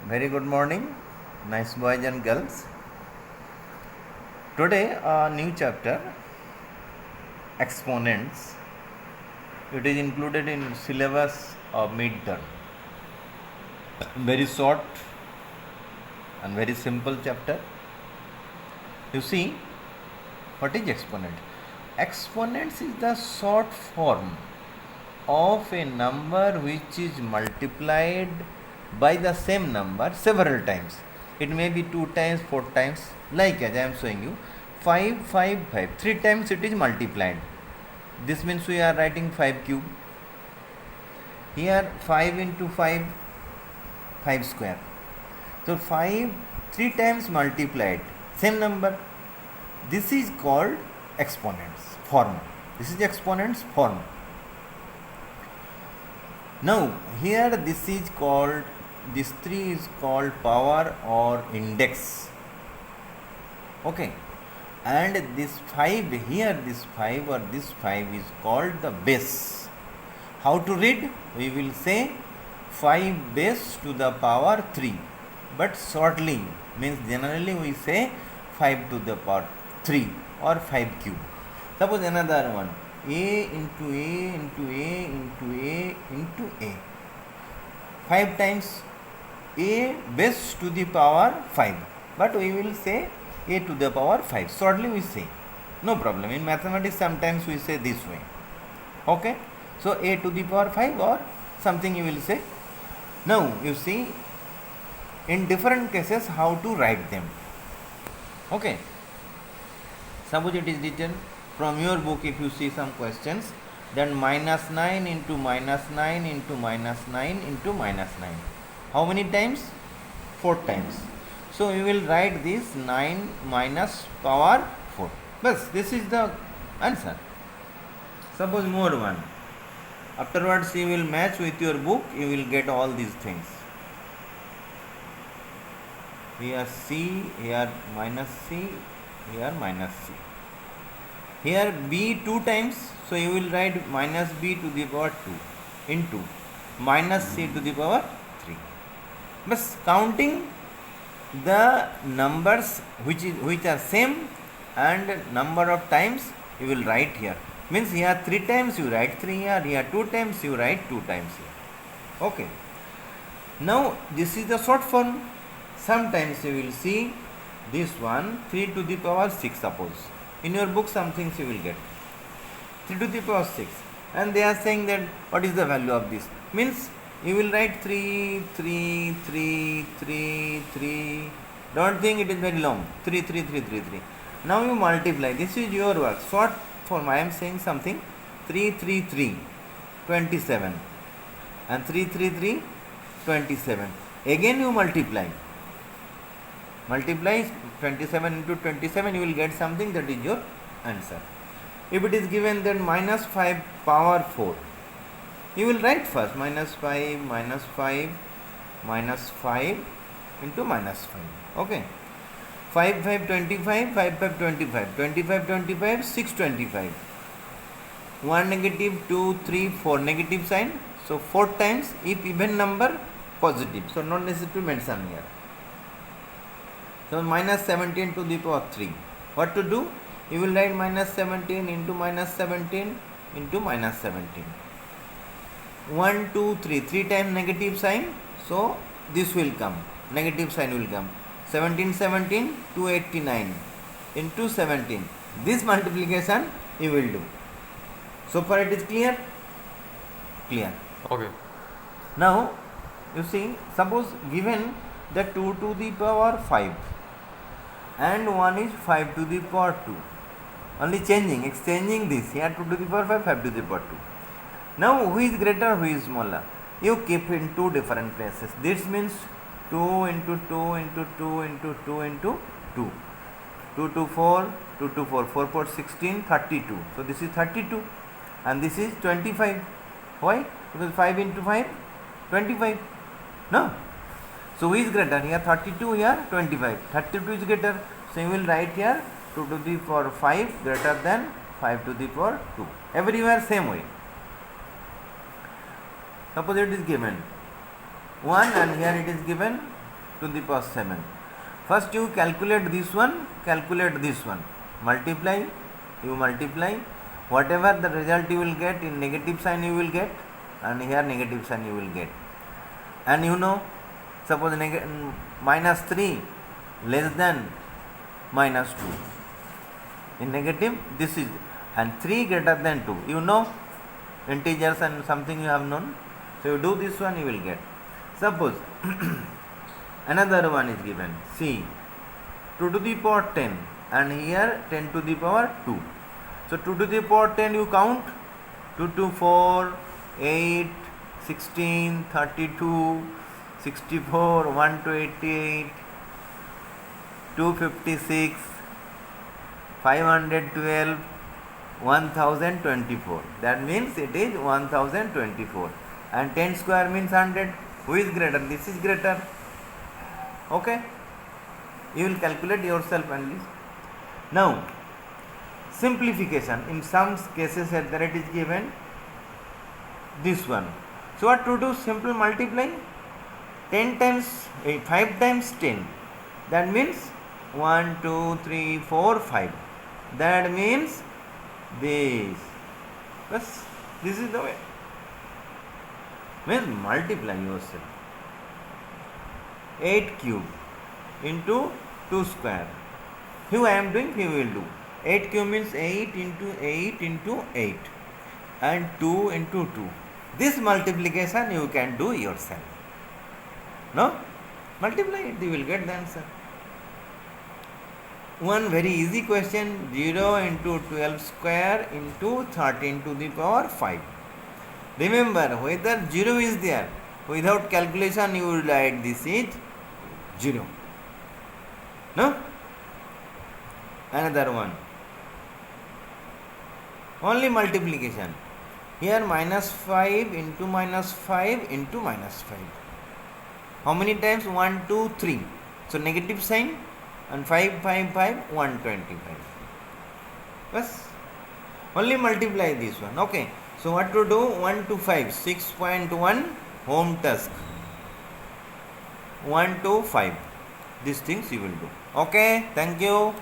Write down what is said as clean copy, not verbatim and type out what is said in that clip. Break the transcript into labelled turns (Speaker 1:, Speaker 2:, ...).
Speaker 1: Very good morning, nice boys and girls. Today, a new chapter, exponents. It is included in syllabus of midterm. Very short and very simple chapter. You see, what is exponent? Exponents is the short form of a number which is multiplied by the same number several times. It may be 2 times, 4 times, like as I am showing you. 5, 5, 5. 3 times it is multiplied. This means we are writing 5 cube. Here 5 into 5, 5 square. So 5, 3 times multiplied. Same number. This is called exponents form. This is exponents form. Now here this is called, this 3 is called power or index. Okay. And this 5 here, this 5 or this 5 is called the base. How to read? We will say 5 base to the power 3. But shortly, means generally we say 5 to the power 3 or 5 cube. Suppose another one, a into a into a into a into a. 5 times a base to the power 5. But we will say a to the power 5. Shortly we say. No problem. In mathematics sometimes we say this way. Okay. So a to the power 5 or something you will say. Now you see in different cases how to write them. Okay. Suppose it is written from your book, if you see some questions, then minus 9 into minus 9 into minus 9 into minus 9. How many times? 4 times. So we will write this 9 minus power 4. Bas, this is the answer. Suppose more one. Afterwards you will match with your book, you will get all these things. Here C, here minus C, here minus C. Here B 2 times, so you will write minus B to the power 2 into minus C to the power 3. But counting the numbers which are same and number of times you will write here. Means here 3 times you write 3 here 2 times you write 2 times here. Okay. Now this is the short form. Sometimes you will see this one 3 to the power 6 suppose. In your book some things you will get. 3 to the power 6. And they are saying that what is the value of this? Means you will write 3, 3, 3, 3, 3. Don't think it is very long. 3, 3, 3, 3, 3. Now you multiply. This is your work. Short form. I am saying something. 3, 3, 3, 27. And 3, 3, 3, 27. Again you multiply. Multiply 27 into 27, you will get something, that is your answer. If it is given then minus 5 power 4, you will write first minus 5 minus 5 minus 5 into minus 5. Okay. 5 5 25, 5 5 25, 25 25, 6 25. 1 negative, 2 3 4 negative sign. So 4 times, if even number positive. So not necessary to mention here. So minus 17 to the power 3. What to do? You will write minus 17 into minus 17 into minus 17. 1, 2, 3. 3 times negative sign. So this will come. Negative sign will come. 17, 17, 289 into 17. This multiplication you will do. So far it is clear? Clear.
Speaker 2: Okay.
Speaker 1: Now you see, suppose given the 2 to the power 5 and one is 5 to the power 2. Only changing, exchanging this. Here 2 to the power 5, 5 to the power 2. Now who is greater, who is smaller? You keep in two different places. This means 2 into 2 into 2 into 2 into 2. 2 to 4, 2 to 4, 4 4 16, 32. So this is 32 and this is 25. Why? Because 5 into 5, 25. No? So who is greater? Here 32, here 25. 32 is greater. So you will write here 2 to the power 5 greater than 5 to the power 2. Everywhere same way. Suppose it is given 1 and here it is given to the power 7. First you calculate this one, multiply, you multiply, whatever the result you will get in negative sign you will get, and here negative sign you will get. And you know, suppose minus 3 less than minus 2. In negative this is, and 3 greater than 2. You know, integers and something you have known. So you do this one, you will get. Suppose another one is given. See, 2 to the power 10 and here 10 to the power 2. So 2 to the power 10 you count, 2 to 4, 8, 16, 32, 64, 1 to 88, 256, 512, 1024. That means it is 1024. And 10 square means 100. Who is greater? This is greater. Okay. You will calculate yourself only. Now, simplification. In some cases there it is given this one. So what to do? Simple multiply. 10 times 5 times 10. That means 1, 2, 3, 4, 5. That means this. Yes, this is the way. Means multiply yourself. 8 cube into 2 square. Here I am doing, here we will do. 8 cube means 8 into 8 into 8 and 2 into 2. This multiplication you can do yourself. No? Multiply it, you will get the answer. One very easy question, 0 into 12 square into 13 to the power 5. Remember, whether 0 is there, without calculation you will write this is 0. No? Another one. Only multiplication. Here minus 5 into minus 5 into minus 5. How many times? 1, 2, 3. So negative sign. And 5, 5, 5, 125. Yes. Only multiply this one. Okay. So what to do? 1 to 5. 6.1 home task. 1 to 5. These things you will do. Okay. Thank you.